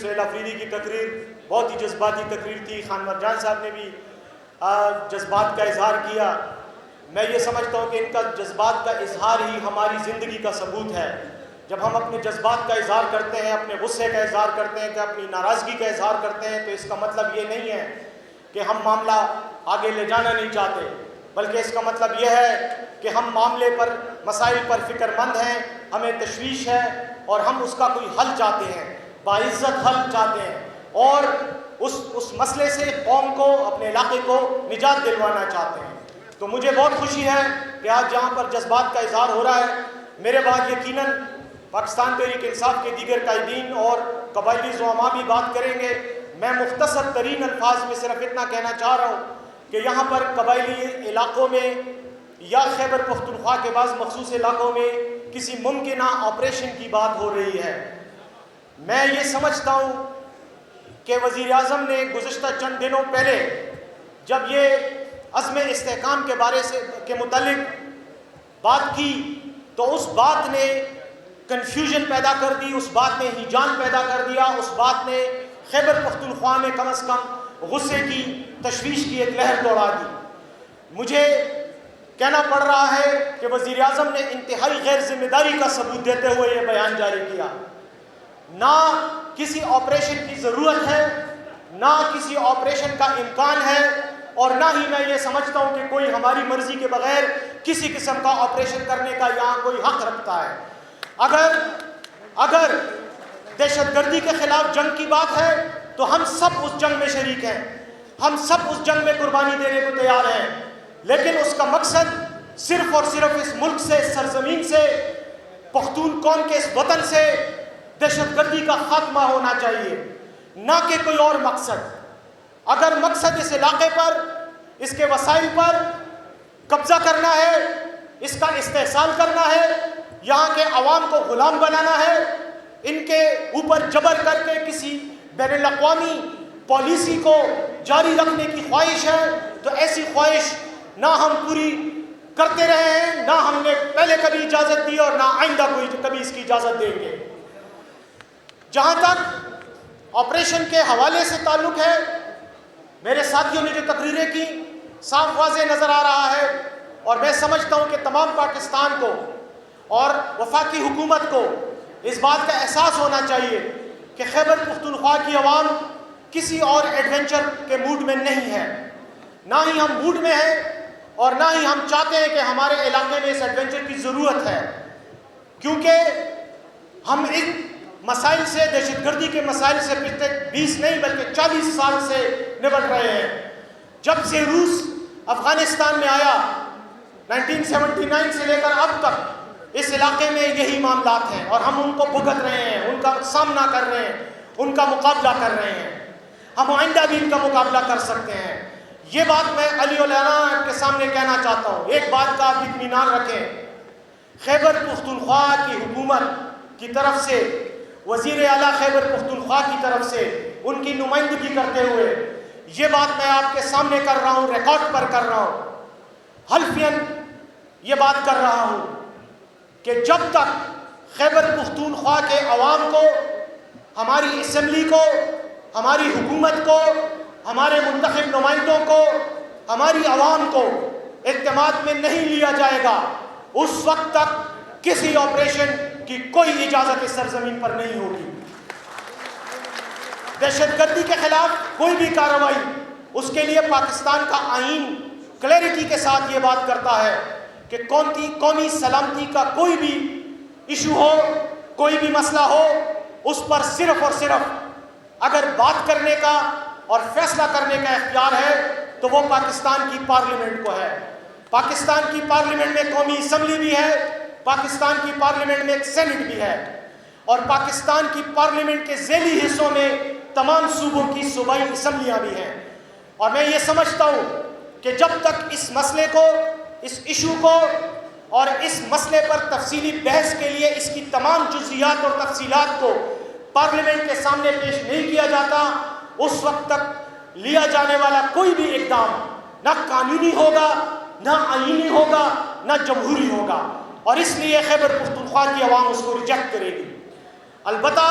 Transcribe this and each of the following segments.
سہیل آفریدی کی تقریر بہت ہی جذباتی تقریر تھی. خان مرجان صاحب نے بھی جذبات کا اظہار کیا. میں یہ سمجھتا ہوں کہ ان کا جذبات کا اظہار ہی ہماری زندگی کا ثبوت ہے. جب ہم اپنے جذبات کا اظہار کرتے ہیں، اپنے غصے کا اظہار کرتے ہیں، کہ اپنی ناراضگی کا اظہار کرتے ہیں، تو اس کا مطلب یہ نہیں ہے کہ ہم معاملہ آگے لے جانا نہیں چاہتے، بلکہ اس کا مطلب یہ ہے کہ ہم معاملے پر، مسائل پر فکر مند ہیں، ہمیں تشویش ہے اور ہم اس کا کوئی حل چاہتے ہیں، باعزت حل چاہتے ہیں، اور اس مسئلے سے قوم کو، اپنے علاقے کو نجات دلوانا چاہتے ہیں. تو مجھے بہت خوشی ہے کہ آج جہاں پر جذبات کا اظہار ہو رہا ہے، میرے بعد یقیناً پاکستان تحریک انصاف کے دیگر قائدین اور قبائلی زعماء بھی بات کریں گے. میں مختصر ترین الفاظ میں صرف اتنا کہنا چاہ رہا ہوں کہ یہاں پر قبائلی علاقوں میں یا خیبر پختونخوا کے بعض مخصوص علاقوں میں کسی ممکنہ آپریشن کی بات ہو رہی ہے. میں یہ سمجھتا ہوں کہ وزیر اعظم نے گزشتہ چند دنوں پہلے جب یہ عزم استحکام کے متعلق بات کی تو اس بات نے کنفیوژن پیدا کر دی، اس بات نے ہیجان پیدا کر دیا، اس بات نے خیبر پختونخوا میں کم از کم غصے کی، تشویش کی ایک لہر دوڑا دی. مجھے کہنا پڑ رہا ہے کہ وزیر اعظم نے انتہائی غیر ذمہ داری کا ثبوت دیتے ہوئے یہ بیان جاری کیا. نہ کسی آپریشن کی ضرورت ہے، نہ کسی آپریشن کا امکان ہے، اور نہ ہی میں یہ سمجھتا ہوں کہ کوئی ہماری مرضی کے بغیر کسی قسم کا آپریشن کرنے کا یہاں کوئی حق رکھتا ہے. اگر دہشت گردی کے خلاف جنگ کی بات ہے تو ہم سب اس جنگ میں شریک ہیں، ہم سب اس جنگ میں قربانی دینے کو تیار ہیں، لیکن اس کا مقصد صرف اور صرف اس ملک سے، اس سرزمین سے، پختون قوم کے اس وطن سے دہشت گردی کا خاتمہ ہونا چاہیے، نہ کہ کوئی اور مقصد. اگر مقصد اس علاقے پر، اس کے وسائل پر قبضہ کرنا ہے، اس کا استحصال کرنا ہے، یہاں کے عوام کو غلام بنانا ہے، ان کے اوپر جبر کر کے کسی بین الاقوامی پالیسی کو جاری رکھنے کی خواہش ہے، تو ایسی خواہش نہ ہم پوری کرتے رہے ہیں، نہ ہم نے پہلے کبھی اجازت دی اور نہ آئندہ کبھی اس کی اجازت دیں گے. جہاں تک آپریشن کے حوالے سے تعلق ہے، میرے ساتھیوں نے جو تقریریں کی، صاف واضح نظر آ رہا ہے، اور میں سمجھتا ہوں کہ تمام پاکستان کو اور وفاقی حکومت کو اس بات کا احساس ہونا چاہیے کہ خیبر پختونخوا کی عوام کسی اور ایڈونچر کے موڈ میں نہیں ہے. نہ ہی ہم موڈ میں ہیں اور نہ ہی ہم چاہتے ہیں کہ ہمارے علاقے میں اس ایڈونچر کی ضرورت ہے، کیونکہ ہم ان مسائل سے، دہشت گردی کے مسائل سے پچھلے 20 نہیں بلکہ 40 سال سے نمٹ رہے ہیں. جب سے روس افغانستان میں آیا 1979 سے لے کر اب تک اس علاقے میں یہی معاملات ہیں، اور ہم ان کو بھگت رہے ہیں، ان کا سامنا کر رہے ہیں، ان کا مقابلہ کر رہے ہیں. ہم آئندہ بھی ان کا مقابلہ کر سکتے ہیں. یہ بات میں علی علانہ کے سامنے کہنا چاہتا ہوں. ایک بات کا آپ اطمینان رکھیں، خیبر پختونخوا کی حکومت کی طرف سے، وزیر اعلیٰ خیبر پختونخوا کی طرف سے ان کی نمائندگی کرتے ہوئے یہ بات میں آپ کے سامنے کر رہا ہوں، ریکارڈ پر کر رہا ہوں، حلفیاً یہ بات کر رہا ہوں کہ جب تک خیبر پختونخوا کے عوام کو، ہماری اسمبلی کو، ہماری حکومت کو، ہمارے منتخب نمائندوں کو، ہماری عوام کو اعتماد میں نہیں لیا جائے گا، اس وقت تک کسی آپریشن کی کوئی اجازت اس سرزمین پر نہیں ہوگی. دہشت گردی کے خلاف کوئی بھی کارروائی، اس کے لیے پاکستان کا آئین کلیئرٹی کے ساتھ یہ بات کرتا ہے کہ قومی سلامتی کا کوئی بھی ایشو ہو، کوئی بھی مسئلہ ہو، اس پر صرف اور صرف اگر بات کرنے کا اور فیصلہ کرنے کا اختیار ہے تو وہ پاکستان کی پارلیمنٹ کو ہے. پاکستان کی پارلیمنٹ میں قومی اسمبلی بھی ہے، پاکستان کی پارلیمنٹ میں ایک سینٹ بھی ہے، اور پاکستان کی پارلیمنٹ کے ذیلی حصوں میں تمام صوبوں کی صوبائی اسمبلیاں بھی ہیں. اور میں یہ سمجھتا ہوں کہ جب تک اس مسئلے کو، اس ایشو کو اور اس مسئلے پر تفصیلی بحث کے لیے اس کی تمام جزئیات اور تفصیلات کو پارلیمنٹ کے سامنے پیش نہیں کیا جاتا، اس وقت تک لیا جانے والا کوئی بھی اقدام نہ قانونی ہوگا، نہ آئینی ہوگا، نہ جمہوری ہوگا، اور اس لیے خیبر پختونخوا کی عوام اس کو ریجیکٹ کرے گی. البتہ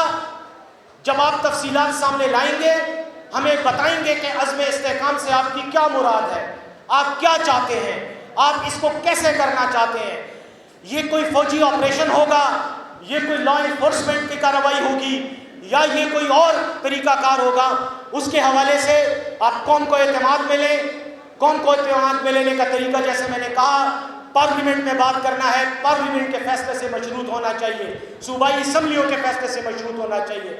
جب آپ تفصیلات سامنے لائیں گے، ہمیں بتائیں گے کہ عزم استحکام سے آپ کی کیا مراد ہے، آپ کیا چاہتے ہیں، آپ اس کو کیسے کرنا چاہتے ہیں۔ یہ کوئی فوجی آپریشن ہوگا، یہ کوئی لا انفورسمنٹ کی کارروائی ہوگی، یا یہ کوئی اور طریقہ کار ہوگا، اس کے حوالے سے آپ قوم کو اعتماد میں لیں۔ قوم کو اعتماد میں لینے کا طریقہ جیسے میں نے کہا، پارلیمنٹ میں بات کرنا ہے، پارلیمنٹ کے فیصلے سے مشروط ہونا چاہیے، صوبائی اسمبلیوں کے فیصلے سے مشروط ہونا چاہیے،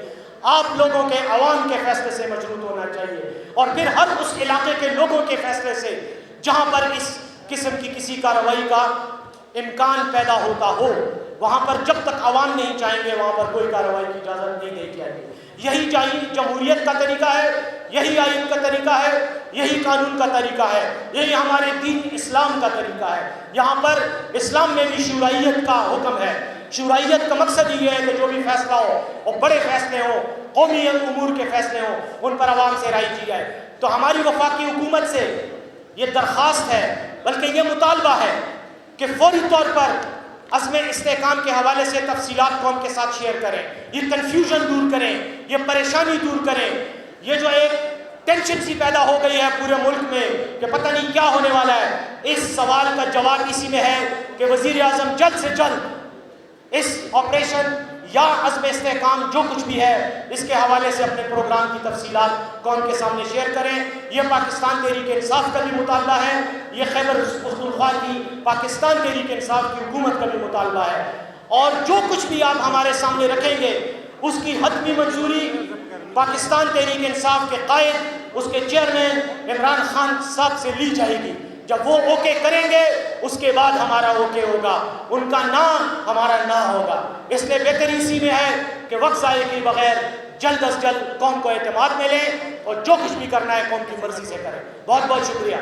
آپ لوگوں کے عوام کے فیصلے سے مشروط ہونا چاہیے، اور پھر ہر اس علاقے کے لوگوں کے فیصلے سے جہاں پر اس قسم کی کسی کارروائی کا امکان پیدا ہوتا ہو، وہاں پر جب تک عوام نہیں چاہیں گے وہاں پر کوئی کارروائی کی اجازت نہیں دی جائے گی۔ یہی جمہوریت کا طریقہ ہے، یہی آئین کا طریقہ ہے، یہی قانون کا طریقہ ہے، یہی ہمارے دین اسلام کا طریقہ ہے۔ یہاں پر اسلام میں بھی شورائیت کا حکم ہے۔ شورائیت کا مقصد یہ ہے کہ جو بھی فیصلہ ہو، اور بڑے فیصلے ہوں، قومی امور کے فیصلے ہوں، ان پر عوام سے رائے کی جائے۔ تو ہماری وفاقی حکومت سے یہ درخواست ہے، بلکہ یہ مطالبہ ہے کہ فوری طور پر عزم استحکام کے حوالے سے تفصیلات قوم کے ساتھ شیئر کریں، یہ کنفیوژن دور کریں، یہ پریشانی دور کریں۔ یہ جو ایک ٹینشن سی پیدا ہو گئی ہے پورے ملک میں کہ پتہ نہیں کیا ہونے والا ہے، اس سوال کا جواب اسی میں ہے کہ وزیر اعظم جلد سے جلد اس آپریشن یا عزم استحکام جو کچھ بھی ہے اس کے حوالے سے اپنے پروگرام کی تفصیلات قوم کے سامنے شیئر کریں۔ یہ پاکستان تحریک انصاف کا بھی مطالبہ ہے، یہ خیبر پختونخوا کی پاکستان تحریک انصاف کی حکومت کا بھی مطالبہ ہے، اور جو کچھ بھی آپ ہمارے سامنے رکھیں گے اس کی حتمی منظوری پاکستان تحریک انصاف کے قائد، اس کے چیئرمین عمران خان صاحب سے لی جائے گی۔ جب وہ اوکے کریں گے اس کے بعد ہمارا اوکے ہوگا، ان کا نام ہمارا نہ ہوگا۔ اس لیے بہتری اسی میں ہے کہ وقت ضائع کیے بغیر جلد از جلد قوم کو اعتماد میں لیں، اور جو کچھ بھی کرنا ہے قوم کی مرضی سے کریں۔ بہت بہت شکریہ۔